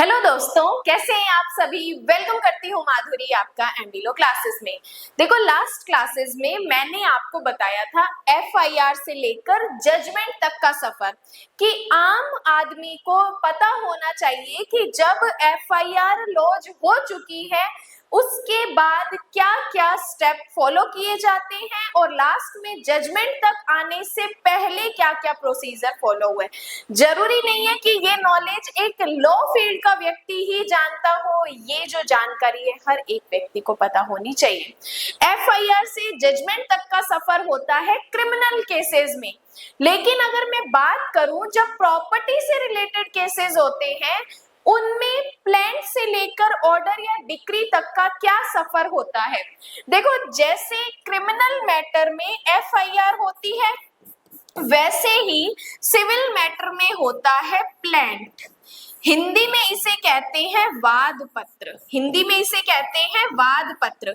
Hello दोस्तों, कैसे हैं आप सभी। वेलकम करती हूँ माधुरी आपका एमडीलो क्लासेस में। देखो, लास्ट क्लासेस में मैंने आपको बताया था एफआईआर से लेकर जजमेंट तक का सफर कि आम आदमी को पता होना चाहिए कि जब एफआईआर लॉन्च हो चुकी है उसके बाद क्या क्या स्टेप फॉलो किए जाते हैं और लास्ट में जजमेंट तक आने से पहले क्या क्या प्रोसीजर फॉलो हुए। जरूरी नहीं है कि ये नॉलेज एक लॉ फील्ड का व्यक्ति ही जानता हो, ये जो जानकारी है हर एक व्यक्ति को पता होनी चाहिए। एफआईआर से जजमेंट तक का सफर होता है क्रिमिनल केसेस में, लेकिन अगर मैं बात करूं जब प्रॉपर्टी से रिलेटेड केसेस होते हैं उनमें प्लांट से लेकर ऑर्डर या डिक्री तक का क्या सफर होता है। देखो, जैसे क्रिमिनल मैटर में एफआईआर होती है वैसे ही सिविल मैटर में होता है प्लांट। हिंदी में इसे कहते हैं वाद पत्र। हिंदी में इसे कहते हैं वाद पत्र।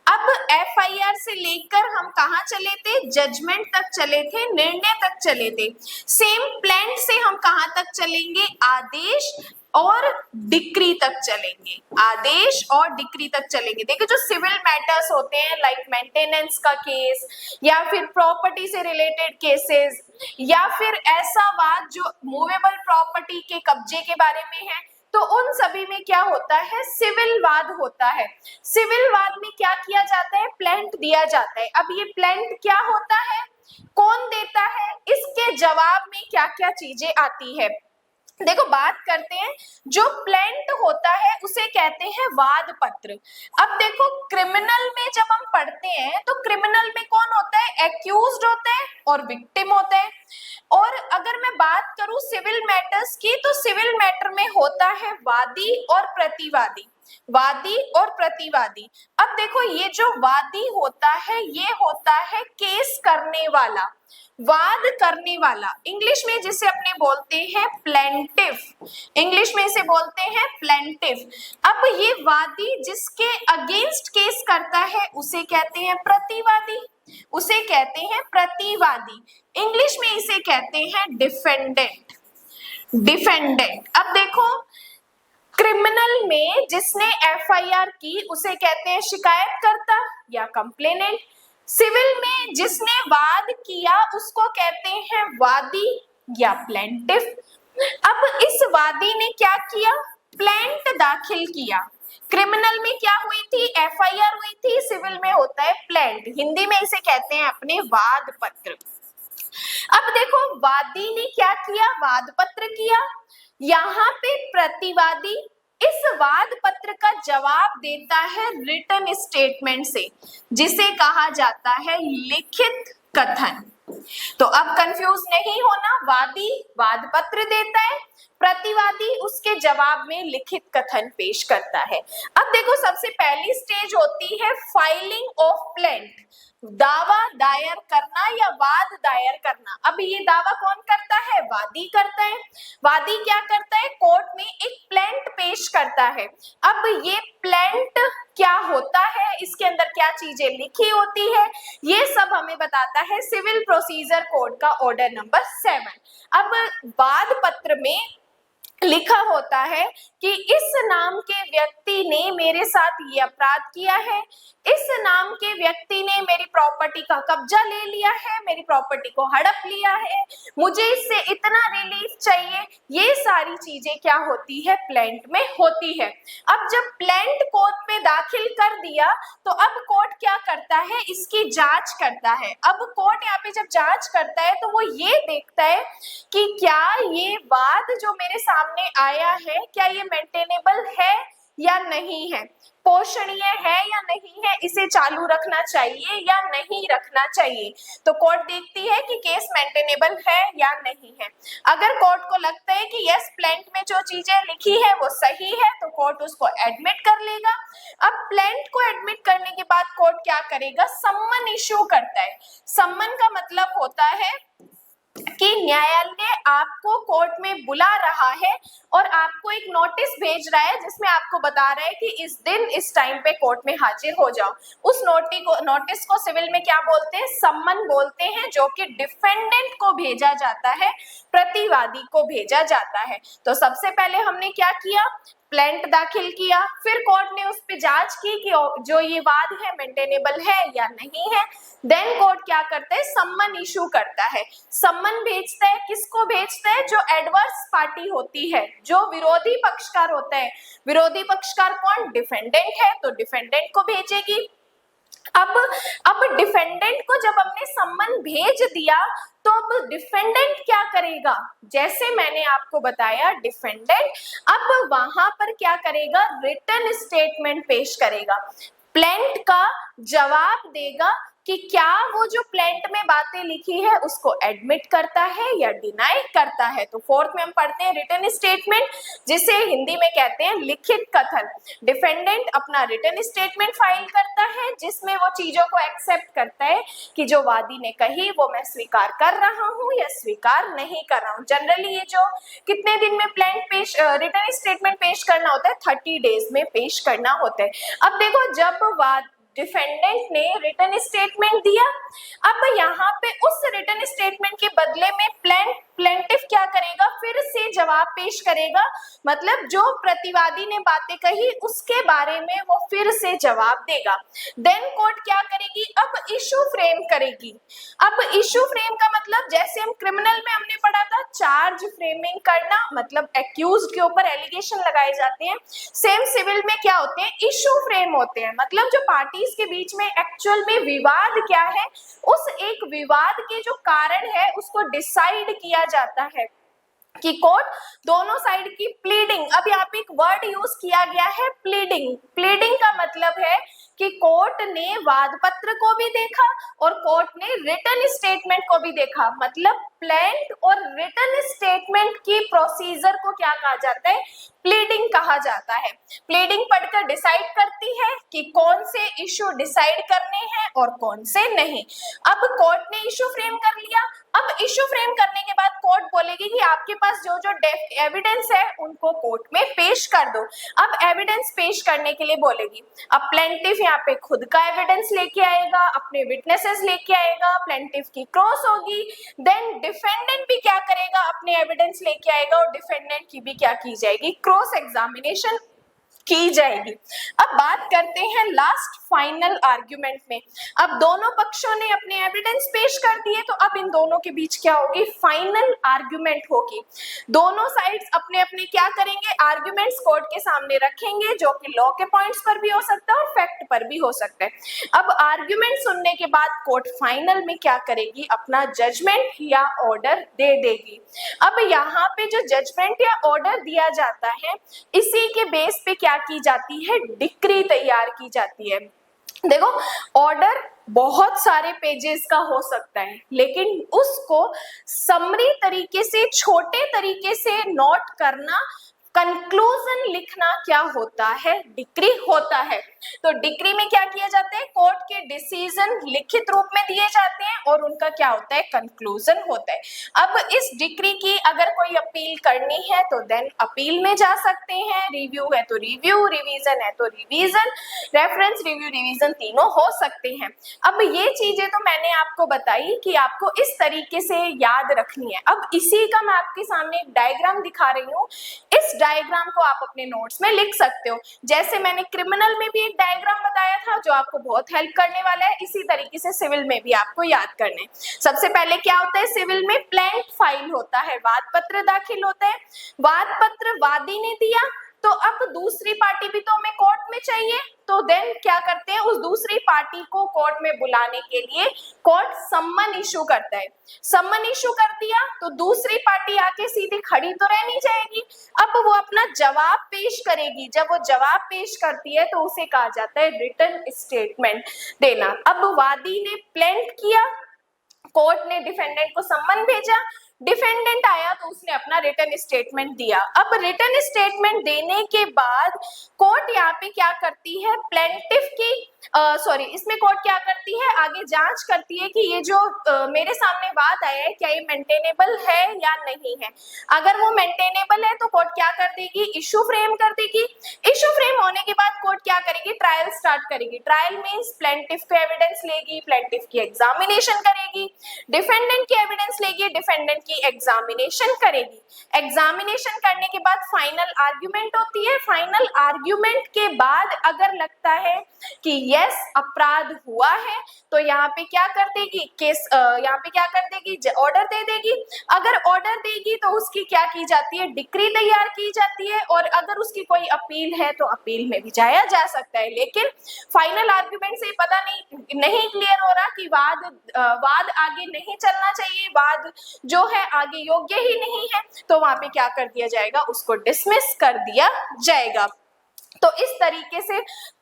अब एफआईआर से लेकर हम कहाँ चले थे, जजमेंट तक चले थे, निर्णय तक चले थे। सेम प्लांट से हम कहाँ तक चलेंगे, आदेश और डिक्री तक चलेंगे। आदेश और डिक्री तक चलेंगे। देखिए, जो सिविल मैटर्स होते हैं लाइक मेंटेनेंस का केस या फिर प्रॉपर्टी से रिलेटेड केसेस या फिर ऐसा वाद जो मूवेबल प्रॉपर्टी के कब्जे के बारे में है, तो उन सभी में क्या होता है, सिविल वाद होता है। सिविल वाद में क्या किया जाता है, प्लांट दिया जाता है। अब ये प्लांट क्या होता है, कौन देता है, इसके जवाब में क्या क्या चीजें आती है। देखो, बात करते हैं जो प्लांट होता है उसे कहते हैं वाद पत्र। अब देखो, क्रिमिनल में जब हम पढ़ते हैं तो क्रिमिनल में कौन होता है, एक्यूज्ड होता है और विक्टिम होता है। और अगर मैं बात करूं सिविल मैटर्स की तो सिविल मैटर में होता है वादी और प्रतिवादी। वादी और प्रतिवादी। अब देखो, ये जो वादी होता है ये होता है केस करने वाला, वाद करने वाला। इंग्लिश में जिसे अपने बोलते हैं प्लेंटिफ। इंग्लिश में इसे बोलते हैं प्लेंटिफ। अब ये वादी जिसके अगेंस्ट केस करता है उसे कहते हैं प्रतिवादी। उसे कहते हैं प्रतिवादी। इंग्लिश में इसे कहते हैं डिफेंडेंट। डिफेंडेंट। अब देखो, क्रिमिनल में जिसने एफआईआर की उसे कहते हैं शिकायतकर्ता या कंप्लेनेंट। सिविल में जिसने वाद किया उसको कहते हैं वादी या प्लेंटिफ। अब इस वादी ने क्या किया, प्लांट दाखिल किया। क्रिमिनल में क्या हुई थी, एफआईआर हुई थी, सिविल में होता है प्लांट। हिंदी में इसे कहते हैं अपने वाद पत्र। अब देखो, वादी ने क्या किया, वाद पत्र किया। यहाँ पे प्रतिवादी इस वाद पत्र का जवाब देता है रिटन स्टेटमेंट से, जिसे कहा जाता है लिखित कथन। तो अब कंफ्यूज नहीं होना, वादी वाद पत्र देता है, प्रतिवादी उसके जवाब में लिखित कथन पेश करता है। अब देखो, सबसे पहली स्टेज होती है फाइलिंग ऑफ प्लेंट, दावा दायर करना या वाद दायर करना। अब ये दावा कौन करता है, वादी करता है। वादी क्या करता है, कोर्ट में एक प्लेंट पेश करता है। अब ये प्लेंट क्या होता है, इसके अंदर क्या चीजें लिखी होती है, ये सब हमें बताता है सिविल प्रोसीजर कोड का ऑर्डर नंबर 7। अब वाद पत्र में लिखा होता है कि इस नाम के व्यक्ति ने मेरे साथ ये अपराध किया है, इस नाम के व्यक्ति ने मेरी प्रॉपर्टी का कब्जा ले लिया है, मेरी प्रॉपर्टी को हड़प लिया है, मुझे इससे इतना रिलीफ चाहिए। ये सारी चीजें क्या होती है, प्लेंट में होती है। अब जब प्लेंट कोर्ट में दाखिल कर दिया तो अब कोर्ट क्या करता है, इसकी जांच करता है। अब कोर्ट यहाँ पे जब जांच करता है तो वो ये देखता है कि क्या ये वाद जो मेरे सामने आया है क्या ये मेंटेनेबल है या नहीं है, पोषणीय है या नहीं है, इसे चालू रखना चाहिए या नहीं रखना चाहिए। तो कोर्ट देखती है कि केस मेंटेनेबल है या नहीं है। अगर कोर्ट को लगता है कि यस, प्लेंट में जो चीजें लिखी है वो सही है तो कोर्ट उसको एडमिट कर लेगा। अब प्लेंट को एडमिट करने के बाद कोर्ट क्या करेगा, सम्मन इश्यू करता है। सम्मन का मतलब होता है कि न्यायालय आपको कोर्ट में बुला रहा है और आपको एक नोटिस भेज रहा है जिसमें आपको बता रहा है कि इस दिन इस टाइम पे कोर्ट में हाजिर हो जाओ। उस नोटिस को सिविल में क्या बोलते हैं? सम्मन बोलते हैं, जो कि डिफेंडेंट को भेजा जाता है, प्रतिवादी को भेजा जाता है। तो सबसे पहले हमने क्या किया? प्लेंट दाखिल किया, फिर कोर्ट ने उस पे जांच की कि जो ये वाद है मेंटेनेबल है या नहीं है। देन कोर्ट क्या करता है? सम्मन इशू करता है। सम्मन भेजता है, किसको भेजता है? जो एडवर्स पार्टी होती है, जो विरोधी पक्षकार होता है। विरोधी पक्षकार कौन? डिफेंडेंट है, तो डिफेंडेंट को भेजेगी। अब डिफेंडेंट को जब हमने सम्मन भेज दिया तो अब डिफेंडेंट क्या करेगा? जैसे मैंने आपको बताया, डिफेंडेंट अब वहां पर क्या करेगा? रिटन स्टेटमेंट पेश करेगा, प्लेंट का जवाब देगा कि क्या वो जो प्लेंट में बातें लिखी है उसको एडमिट करता है या डिनाई करता है। तो फोर्थ में हम पढ़ते हैं रिटन स्टेटमेंट, जिसे हिंदी में कहते हैं लिखित कथन। डिफेंडेंट अपना रिटन स्टेटमेंट फाइल करता है जिसमें वो चीजों को एक्सेप्ट करता है कि जो वादी ने कही वो मैं स्वीकार कर रहा हूँ या स्वीकार नहीं कर रहा हूँ। जनरली ये जो कितने दिन में रिटन स्टेटमेंट पेश करना होता है? 30 डेज में पेश करना होता है। अब देखो, जब डिफेंडेंट ने रिटन स्टेटमेंट दिया, अब यहाँ पे उस रिटन स्टेटमेंट के बदले में प्लेंटिफ क्या करेगा? फिर से जवाब पेश करेगा, मतलब जो प्रतिवादी ने बातें कही उसके बारे में वो फिर से जवाब देगा। देन कोर्ट क्या करेगी? अब इशू फ्रेम करेगी। अब इशू फ्रेम का मतलब, जैसे हम क्रिमिनल में हमने पढ़ा था चार्ज फ्रेमिंग करना, मतलब एक्यूज्ड के ऊपर एलिगेशन लगाए जाते हैं, सेम सिविल में क्या होते हैं? इशू फ्रेम होते हैं। मतलब जो पार्टीज के बीच में एक्चुअल में विवाद क्या है, उस एक विवाद के जो कारण है उसको डिसाइड किया जाता है कि कोर्ट दोनों साइड की प्लीडिंग, अब यहाँ पे एक वर्ड यूज किया गया है प्लीडिंग। प्लीडिंग का मतलब है कि कोर्ट ने वाद पत्र को भी देखा और कोर्ट ने रिटन स्टेटमेंट को भी देखा। मतलब प्लेंट और रिटन स्टेटमेंट की प्रोसीजर को क्या कहा जाता है? प्लीडिंग कहा जाता है। प्लीडिंग पढ़कर डिसाइड करती है कि कौन से इशू डिसाइड करने हैं और कौन से नहीं। अब कोर्ट ने इशू फ्रेम कर लिया। अब इशू फ्रेम करने के बाद कोर्ट बोलेगी कि आपके पास जो जो एविडेंस है उनको कोर्ट में पेश कर दो। अब एविडेंस पेश करने के लिए बोलेगी। अब प्लेंटिफ यहाँ पे खुद का एविडेंस लेके आएगा, अपने विटनेसेस लेके आएगा, प्लेंटिफ की क्रॉस होगी। देन डिफेंडेंट भी क्या करेगा? अपने एविडेंस लेके आएगा और डिफेंडेंट की भी क्या की जाएगी? क्रॉस एग्जामिनेशन की जाएगी। अब बात करते हैं लास्ट फाइनल आर्ग्यूमेंट में। अब दोनों पक्षों ने अपने एविडेंस पेश कर दिए, तो अब इन दोनों के बीच क्या होगी? फाइनल आर्ग्यूमेंट होगी। दोनों साइड्स अपने अपने क्या करेंगे? आर्ग्यूमेंट्स कोर्ट के सामने रखेंगे, जो कि लॉ के पॉइंट्स पर भी हो सकता है और फैक्ट पर भी हो सकता है। अब आर्ग्यूमेंट सुनने के बाद कोर्ट फाइनल में क्या करेगी? अपना जजमेंट या ऑर्डर दे देगी। अब यहाँ पे जो जजमेंट या ऑर्डर दिया जाता है, इसी के बेस पे क्या की जाती है? डिक्री तैयार की जाती है। देखो, ऑर्डर बहुत सारे पेजेस का हो सकता है, लेकिन उसको समरी तरीके से, छोटे तरीके से नोट करना, कंक्लूजन लिखना क्या होता है? डिक्री होता है। तो डिक्री में क्या किया जाता है? कोर्ट के डिसीजन लिखित रूप में दिए जाते हैं और उनका क्या होता है? कंक्लूजन होता है। अब इस डिक्री की अगर कोई अपील करनी है तो देन अपील में जा सकते हैं, रिव्यू है तो रिव्यू, रिवीजन है तो रिवीजन, रेफरेंस, रिव्यू, रिवीजन तीनों हो सकते हैं। अब ये चीजें तो मैंने आपको बताई कि आपको इस तरीके से याद रखनी है। अब इसी का मैं आपके सामने एक डायग्राम दिखा रही हूँ। इस डायग्राम को आप अपने नोट्स में लिख सकते हो। जैसे मैंने क्रिमिनल में भी एक डायग्राम बताया था जो आपको बहुत हेल्प करने वाला है, इसी तरीके से सिविल में भी आपको याद करना है। सबसे पहले क्या होता है? सिविल में प्लेंट फाइल होता है, वाद पत्र दाखिल होता है। वाद पत्र वादी ने दिया, तो अब दूसरी पार्टी भी तो हमें कोर्ट में चाहिए, तो देन क्या करते हैं? उस दूसरी पार्टी को कोर्ट में बुलाने के लिए कोर्ट सम्मन इशू करता है। सम्मन इशू कर दिया तो दूसरी पार्टी आके सीधी खड़ी तो रह नहीं जाएगी, अब वो अपना जवाब पेश करेगी। जब वो जवाब पेश करती है तो उसे कहा जाता है रिटन स्टेटमेंट देना। अब वादी ने प्लेंट किया, कोर्ट ने डिफेंडेंट को सम्मन भेजा, डिफेंडेंट आया तो उसने अपना रिटन स्टेटमेंट दिया। अब रिटन स्टेटमेंट देने के बाद कोर्ट यहाँ पे क्या करती है? प्लेंटिफ की सॉरी, इसमें कोर्ट क्या करती है, आगे जांच करती है कि ये जो मेरे सामने बात आया है क्या ये मेंटेनेबल है या नहीं है। अगर वो मेंटेनेबल है तो कोर्ट क्या कर देगी, इशू फ्रेम कर देगी। इशू फ्रेम होने के बाद कोर्ट क्या करेगी, ट्रायल स्टार्ट करेगी। ट्रायल मींस प्लेंटिफ को एविडेंस लेगी, प्लेंटिफ की एग्जामिनेशन करेगी, डिफेंडेंट की एविडेंस लेगी, डिफेंडेंट की एग्जामिनेशन करेगी। एग्जामिनेशन करने के बाद फाइनल आर्ग्यूमेंट होती है। फाइनल आर्ग्यूमेंट के बाद अगर लगता है कि यस अपराध हुआ है तो यहाँ पे क्या कर देगी, केस यहाँ पे क्या कर देगी, ऑर्डर दे देगी। अगर ऑर्डर देगी तो उसकी क्या की जाती है, डिक्री तैयार की जाती है, और अगर उसकी कोई अपील है तो अपील में भी जाया जा सकता है। लेकिन फाइनल आर्ग्यूमेंट से पता नहीं क्लियर हो रहा कि वाद आगे नहीं चलना चाहिए, वाद जो है आगे योग्य ही नहीं है, तो वहां पे क्या कर दिया जाएगा, उसको डिसमिस कर दिया जाएगा। तो इस तरीके से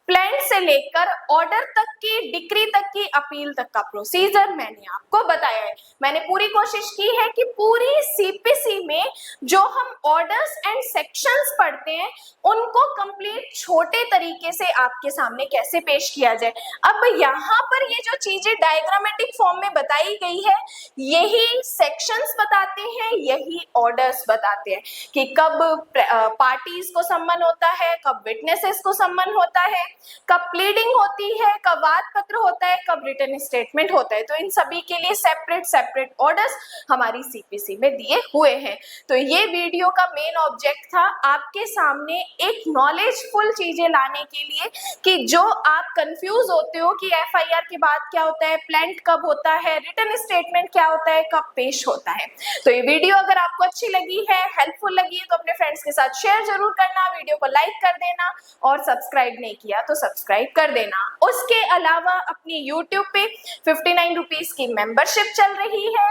प्लेंट से लेकर ऑर्डर तक की, डिक्री तक की, अपील तक का प्रोसीजर मैंने आपको बताया है। मैंने पूरी कोशिश की है कि पूरी सीपीसी में जो हम ऑर्डर्स एंड सेक्शंस पढ़ते हैं उनको कंप्लीट छोटे तरीके से आपके सामने कैसे पेश किया जाए। अब यहाँ पर ये जो चीजें डायग्रामेटिक फॉर्म में बताई गई है यही सेक्शंस बताते हैं, यही ऑर्डर्स बताते हैं कि कब पार्टीज को सम्मन होता है, कब विटनेसेस को सम्मन होता है, कब प्लीडिंग होती है, कब वाद पत्र होता है, कब रिटन स्टेटमेंट होता है। तो इन सभी के लिए सेपरेट ऑर्डर्स हमारी सीपीसी में दिए हुए हैं। तो ये वीडियो का मेन ऑब्जेक्ट था आपके सामने एक नॉलेजफुल चीजें लाने के लिए कि जो आप कंफ्यूज होते हो कि एफआईआर के बाद क्या होता है, प्लेंट कब होता है, रिटन स्टेटमेंट क्या होता है, कब पेश होता है। तो ये वीडियो अगर आपको अच्छी लगी है, हेल्पफुल लगी है तो अपने फ्रेंड्स के साथ शेयर जरूर करना, वीडियो को लाइक कर देना और सब्सक्राइब नहीं किया तो सब्सक्राइब कर देना। उसके अलावा अपनी यूट्यूब पे 59 रुपीज की मेंबरशिप चल रही है।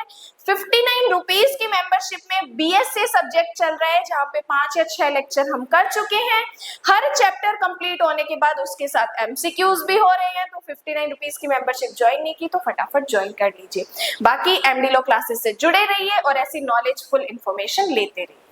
59 रुपीज की मेंबरशिप में बीएससी सब्जेक्ट चल रहा है जहाँ पे 5 या 6 लेक्चर हम कर चुके हैं। हर चैप्टर कंप्लीट होने के बाद उसके साथ एमसीक्यूज भी हो रहे हैं। तो 59 रुपीज की मेंबरशिप ज्वाइन नहीं की तो फटाफट ज्वाइन कर लीजिए। बाकी एमडी लॉ क्लासेस से जुड़े रहिए और ऐसी नॉलेजफुल इंफॉर्मेशन लेते रहिए।